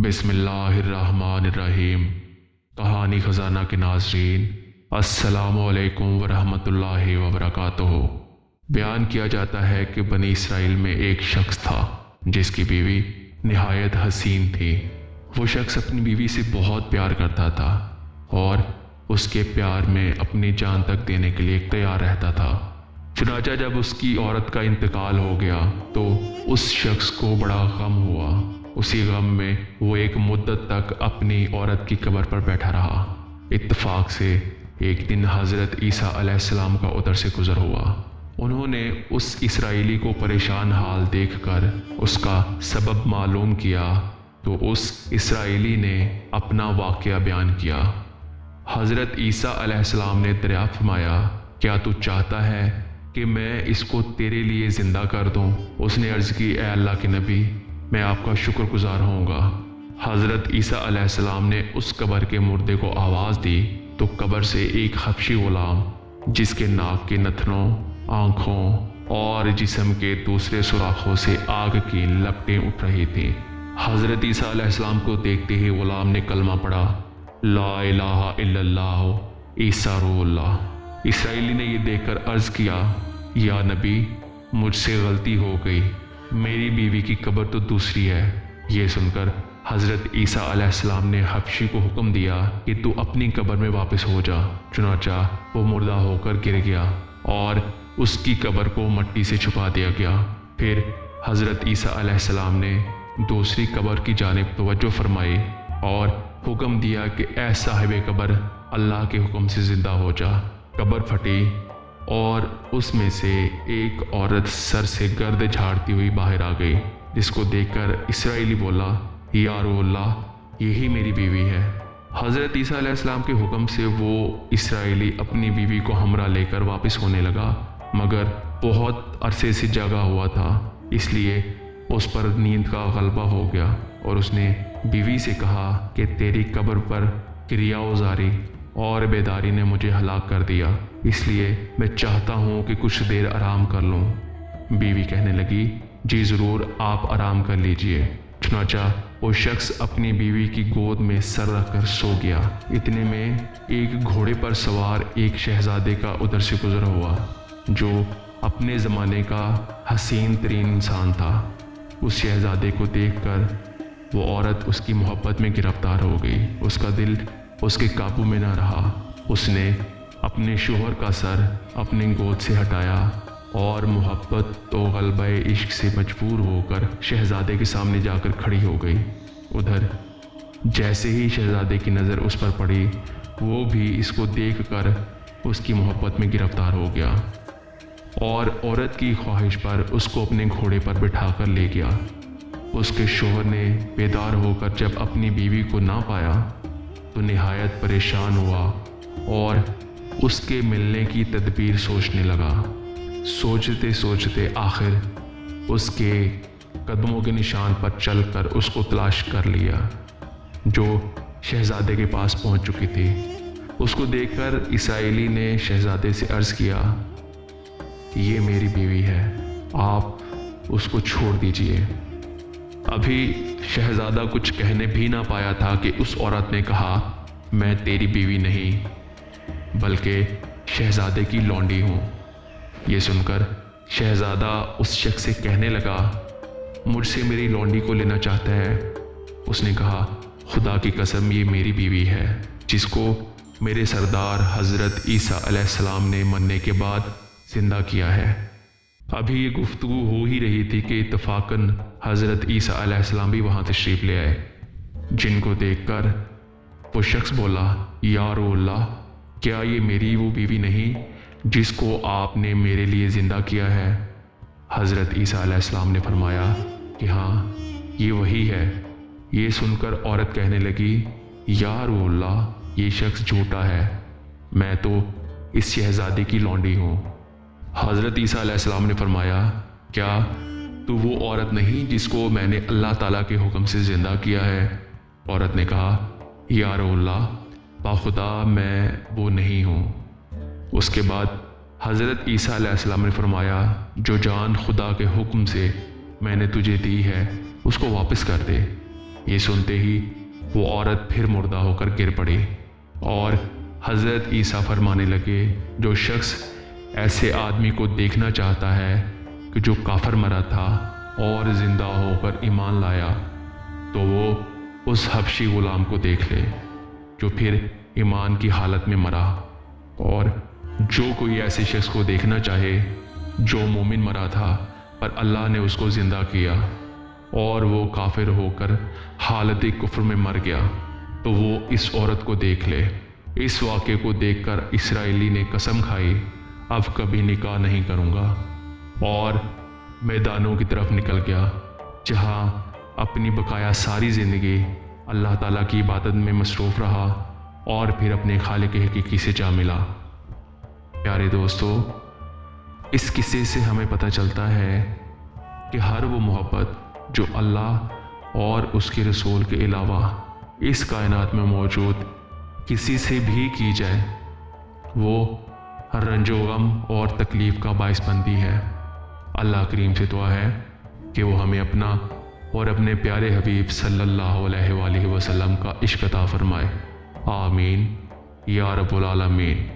بسم اللہ الرحمن الرحیم۔ کہانی خزانہ کے ناظرین، السلام علیکم ورحمۃ اللہ وبرکاتہ۔ بیان کیا جاتا ہے کہ بنی اسرائیل میں ایک شخص تھا جس کی بیوی نہایت حسین تھی۔ وہ شخص اپنی بیوی سے بہت پیار کرتا تھا اور اس کے پیار میں اپنی جان تک دینے کے لیے تیار رہتا تھا۔ چنانچہ جب اس کی عورت کا انتقال ہو گیا تو اس شخص کو بڑا غم ہوا۔ اسی غم میں وہ ایک مدت تک اپنی عورت کی قبر پر بیٹھا رہا۔ اتفاق سے ایک دن حضرت عیسیٰ علیہ السلام کا ادھر سے گزر ہوا۔ انہوں نے اس اسرائیلی کو پریشان حال دیکھ کر اس کا سبب معلوم کیا تو اس اسرائیلی نے اپنا واقعہ بیان کیا۔ حضرت عیسیٰ علیہ السلام نے دریافت فرمایا، کیا تو چاہتا ہے کہ میں اس کو تیرے لیے زندہ کر دوں؟ اس نے عرض کی، اے اللہ کے نبی، میں آپ کا شکر گزار ہوں گا۔ حضرت عیسیٰ علیہ السلام نے اس قبر کے مردے کو آواز دی تو قبر سے ایک حبشی غلام جس کے ناک کے نتنوں، آنکھوں اور جسم کے دوسرے سوراخوں سے آگ کی لپٹیں اٹھ رہی تھیں، حضرت عیسیٰ علیہ السلام کو دیکھتے ہی غلام نے کلمہ پڑھا، لا الہ الا اللہ عیسیٰ روح اللہ۔ اسرائیلی نے یہ دیکھ کر عرض کیا، یا نبی، مجھ سے غلطی ہو گئی، میری بیوی کی قبر تو دوسری ہے۔ یہ سن کر حضرت عیسیٰ علیہ السلام نے حبشی کو حکم دیا کہ تو اپنی قبر میں واپس ہو جا۔ چنانچہ وہ مردہ ہو کر گر گیا اور اس کی قبر کو مٹی سے چھپا دیا گیا۔ پھر حضرت عیسیٰ علیہ السلام نے دوسری قبر کی جانب توجہ فرمائی اور حکم دیا کہ اے صاحب قبر، اللہ کے حکم سے زندہ ہو جا۔ قبر پھٹی اور اس میں سے ایک عورت سر سے گرد جھاڑتی ہوئی باہر آ گئی، جس کو دیکھ کر اسرائیلی بولا، یا روح اللہ، یہی میری بیوی ہے۔ حضرت عیسیٰ علیہ السلام کے حکم سے وہ اسرائیلی اپنی بیوی کو ہمراہ لے کر واپس ہونے لگا، مگر بہت عرصے سے جاگا ہوا تھا، اس لیے اس پر نیند کا غلبہ ہو گیا اور اس نے بیوی سے کہا کہ تیری قبر پر کریا اوزاری اور بیداری نے مجھے ہلاک کر دیا، اس لیے میں چاہتا ہوں کہ کچھ دیر آرام کر لوں۔ بیوی کہنے لگی، جی ضرور، آپ آرام کر لیجئے۔ چنانچہ وہ شخص اپنی بیوی کی گود میں سر رکھ کر سو گیا۔ اتنے میں ایک گھوڑے پر سوار ایک شہزادے کا ادھر سے گزر ہوا جو اپنے زمانے کا حسین ترین انسان تھا۔ اس شہزادے کو دیکھ کر وہ عورت اس کی محبت میں گرفتار ہو گئی۔ اس کا دل اس کے قابو میں نہ رہا۔ اس نے اپنے شوہر کا سر اپنی گود سے ہٹایا اور محبت و غلبہ عشق سے مجبور ہو کر شہزادے کے سامنے جا کر کھڑی ہو گئی۔ ادھر جیسے ہی شہزادے کی نظر اس پر پڑی، وہ بھی اس کو دیکھ کر اس کی محبت میں گرفتار ہو گیا اور عورت کی خواہش پر اس کو اپنے گھوڑے پر بٹھا کر لے گیا۔ اس کے شوہر نے بیدار ہو کر جب اپنی بیوی کو نہ پایا تو نہایت پریشان ہوا اور اس کے ملنے کی تدبیر سوچنے لگا۔ سوچتے سوچتے آخر اس کے قدموں کے نشان پر چل کر اس کو تلاش کر لیا، جو شہزادے کے پاس پہنچ چکی تھی۔ اس کو دیکھ کر اسرائیلی نے شہزادے سے عرض کیا، یہ میری بیوی ہے، آپ اس کو چھوڑ دیجئے۔ ابھی شہزادہ کچھ کہنے بھی نہ پایا تھا کہ اس عورت نے کہا، میں تیری بیوی نہیں بلکہ شہزادے کی لونڈی ہوں۔ یہ سن کر شہزادہ اس شخص سے کہنے لگا، مجھ سے میری لونڈی کو لینا چاہتا ہے؟ اس نے کہا، خدا کی قسم، یہ میری بیوی ہے جس کو میرے سردار حضرت عیسیٰ علیہ السلام نے مرنے کے بعد زندہ کیا ہے۔ ابھی یہ گفتگو ہو ہی رہی تھی کہ اتفاقاً حضرت عیسیٰ علیہ السلام بھی وہاں تشریف لے آئے، جن کو دیکھ کر وہ شخص بولا، یا روح اللہ، کیا یہ میری وہ بیوی نہیں جس کو آپ نے میرے لیے زندہ کیا ہے؟ حضرت عیسیٰ علیہ السلام نے فرمایا کہ ہاں، یہ وہی ہے۔ یہ سن کر عورت کہنے لگی، یا روح اللہ، یہ شخص جھوٹا ہے، میں تو اس شہزادی کی لونڈی ہوں۔ حضرت عیسیٰ علیہ السلام نے فرمایا، کیا تو وہ عورت نہیں جس کو میں نے اللہ تعالیٰ کے حکم سے زندہ کیا ہے؟ عورت نے کہا، یا روح اللہ، باخدا میں وہ نہیں ہوں۔ اس کے بعد حضرت عیسیٰ علیہ السلام نے فرمایا، جو جان خدا کے حکم سے میں نے تجھے دی ہے اس کو واپس کر دے۔ یہ سنتے ہی وہ عورت پھر مردہ ہو کر گر پڑی اور حضرت عیسیٰ فرمانے لگے، جو شخص ایسے آدمی کو دیکھنا چاہتا ہے کہ جو کافر مرا تھا اور زندہ ہو کر ایمان لایا، تو وہ اس حبشی غلام کو دیکھ لے جو پھر ایمان کی حالت میں مرا، اور جو کوئی ایسے شخص کو دیکھنا چاہے جو مومن مرا تھا پر اللہ نے اس کو زندہ کیا اور وہ کافر ہو کر حالت کفر میں مر گیا، تو وہ اس عورت کو دیکھ لے۔ اس واقعے کو دیکھ کر اسرائیلی نے قسم کھائی، اب کبھی نکاح نہیں کروں گا، اور میدانوں کی طرف نکل گیا، جہاں اپنی بقایا ساری زندگی اللہ تعالیٰ کی عبادت میں مصروف رہا اور پھر اپنے خالق حقیقی سے جا ملا۔ پیارے دوستو، اس قصے سے ہمیں پتہ چلتا ہے کہ ہر وہ محبت جو اللہ اور اس کے رسول کے علاوہ اس کائنات میں موجود کسی سے بھی کی جائے، وہ رنج و غم اور تکلیف کا باعث بنتی ہے۔ اللہ کریم سے دعا ہے کہ وہ ہمیں اپنا اور اپنے پیارے حبیب صلی اللہ علیہ وآلہ وسلم کا عشق عطا فرمائے۔ آمین یا رب العالمین۔